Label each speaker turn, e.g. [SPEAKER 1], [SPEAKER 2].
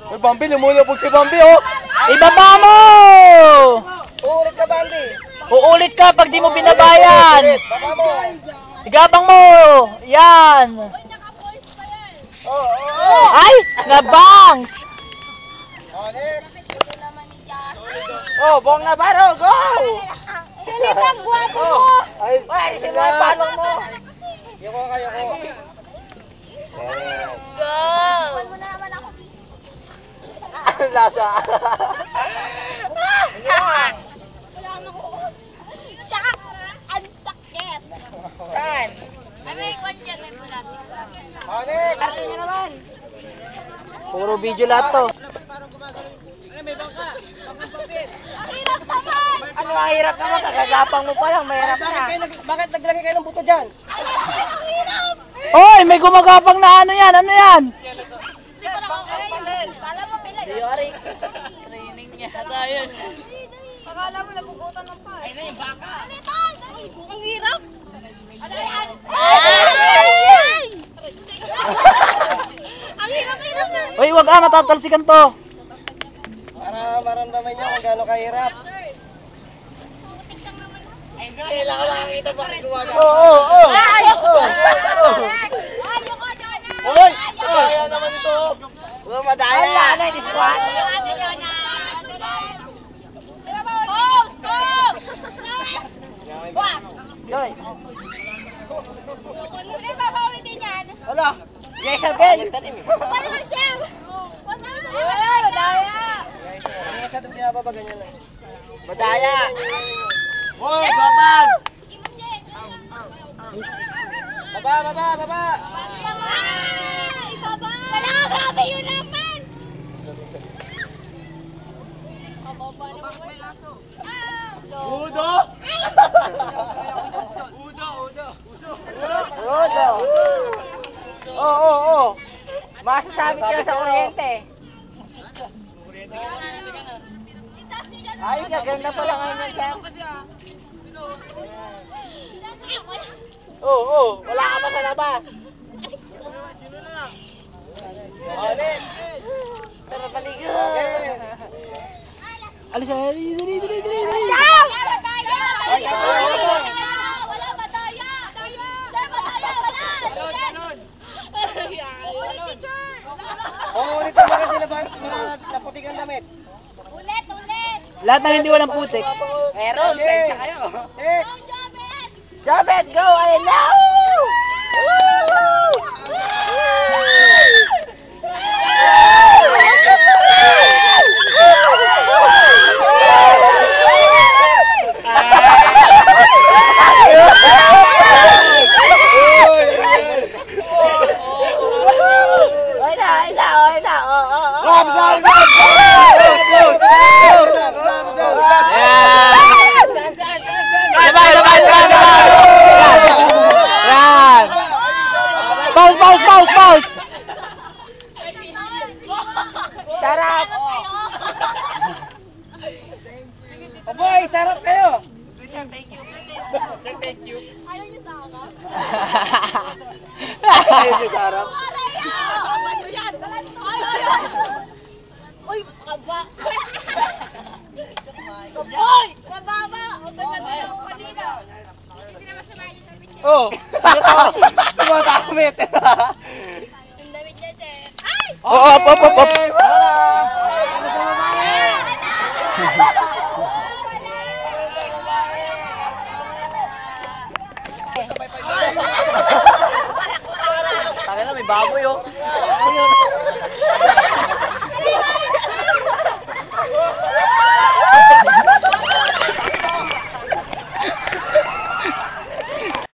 [SPEAKER 1] Uy, Bambi, lumulubog si Bambi, oh.
[SPEAKER 2] Ibaba mo!
[SPEAKER 1] Uulit ka, Bambi.
[SPEAKER 2] Uulit ka pag di mo binabayan.
[SPEAKER 1] Baba mo.
[SPEAKER 2] Igabang mo. Yan. Ay, nabang.
[SPEAKER 1] Oh, Bong Navarro, go!
[SPEAKER 3] Silipang guwapo mo!
[SPEAKER 1] Ay,
[SPEAKER 2] Palong mo.
[SPEAKER 1] Yoko kayo ko.
[SPEAKER 3] Go! Huwag mo na naman ako dito.
[SPEAKER 1] Lasa.
[SPEAKER 3] Wala mo ko. Tsaka, ang takit.
[SPEAKER 2] Saan?
[SPEAKER 3] Ay, may kwan dyan, may bulating.
[SPEAKER 1] Onik!
[SPEAKER 2] Arte nyo naman. Puro video lahat to.
[SPEAKER 3] Ang hirap naman!
[SPEAKER 2] Ano ang hirap naman? Kagagapang mo pa lang. Mahirap na.
[SPEAKER 1] Bakit naglagay kayo ng buto dyan?
[SPEAKER 3] Ay, ang hirap!
[SPEAKER 2] Oy, may gumagapang na ano yan? Ano yan?
[SPEAKER 3] Kala mo pila.
[SPEAKER 2] Yari. Training niya. Tayon.
[SPEAKER 3] Akala mo napugutan ng pa. Ay, na yung baka. Alitan! Ang hirap! Ano yan? Ang hirap-hirap na.
[SPEAKER 2] Oy, wag matatalsikan to.
[SPEAKER 1] Para maramdaman nyo kung gaano kahirap. Kailangan makakita ba kayo gumagawa?
[SPEAKER 2] Oo.
[SPEAKER 3] Ayoko!
[SPEAKER 2] Oy!
[SPEAKER 1] Kaya naman ito. Huwag madaya.
[SPEAKER 2] Wala na, hindi squat.
[SPEAKER 3] Pause! Pause! Wag!
[SPEAKER 2] Yoy.
[SPEAKER 3] Hindi ba paulitin yan?
[SPEAKER 2] Wala. Yes, again.
[SPEAKER 3] Wala lang dyan! Wag na lang! Madaya!
[SPEAKER 1] Hindi sa ito pinapaba ganyan lang.
[SPEAKER 2] Madaya.
[SPEAKER 1] Hoy, babag! Baba!
[SPEAKER 3] Ay! Baba! Wala! Grabe yun naman! Kababa naman.
[SPEAKER 1] Udo!
[SPEAKER 2] Rodo. Oo. Masasabi ka sa kuryente. Ay, gaganda pala ngayon yan, Sam. Oo. Wala ka pa sa labas.
[SPEAKER 1] Ulit!
[SPEAKER 2] Tara, paligo. Alis na. Dali.
[SPEAKER 3] Wala madaya! Sir, madaya! Wala!
[SPEAKER 1] Ulit ka mga sila ba? Mga naputikan damit.
[SPEAKER 3] Ulit!
[SPEAKER 2] Lahat ng hindi walang putik.
[SPEAKER 1] Meron, pensa kayo. Eh!
[SPEAKER 3] Go, Jobet!
[SPEAKER 2] Jabet, go! I know! Pause! Sarap!
[SPEAKER 1] Aboy, sarap kayo!
[SPEAKER 2] Thank you.
[SPEAKER 3] Ayaw niyo sa ako?
[SPEAKER 1] Ay, sarap.
[SPEAKER 3] Ano yan? Ayaw! Uy, kaba! Kaboy! Kababa! Maganda ako kanina. Hindi naman sumayin sa video.
[SPEAKER 1] Oh! Tumatamit!
[SPEAKER 3] Ang damit niya, Sir. Ay!
[SPEAKER 2] Op. Tangina, may baboy, oh.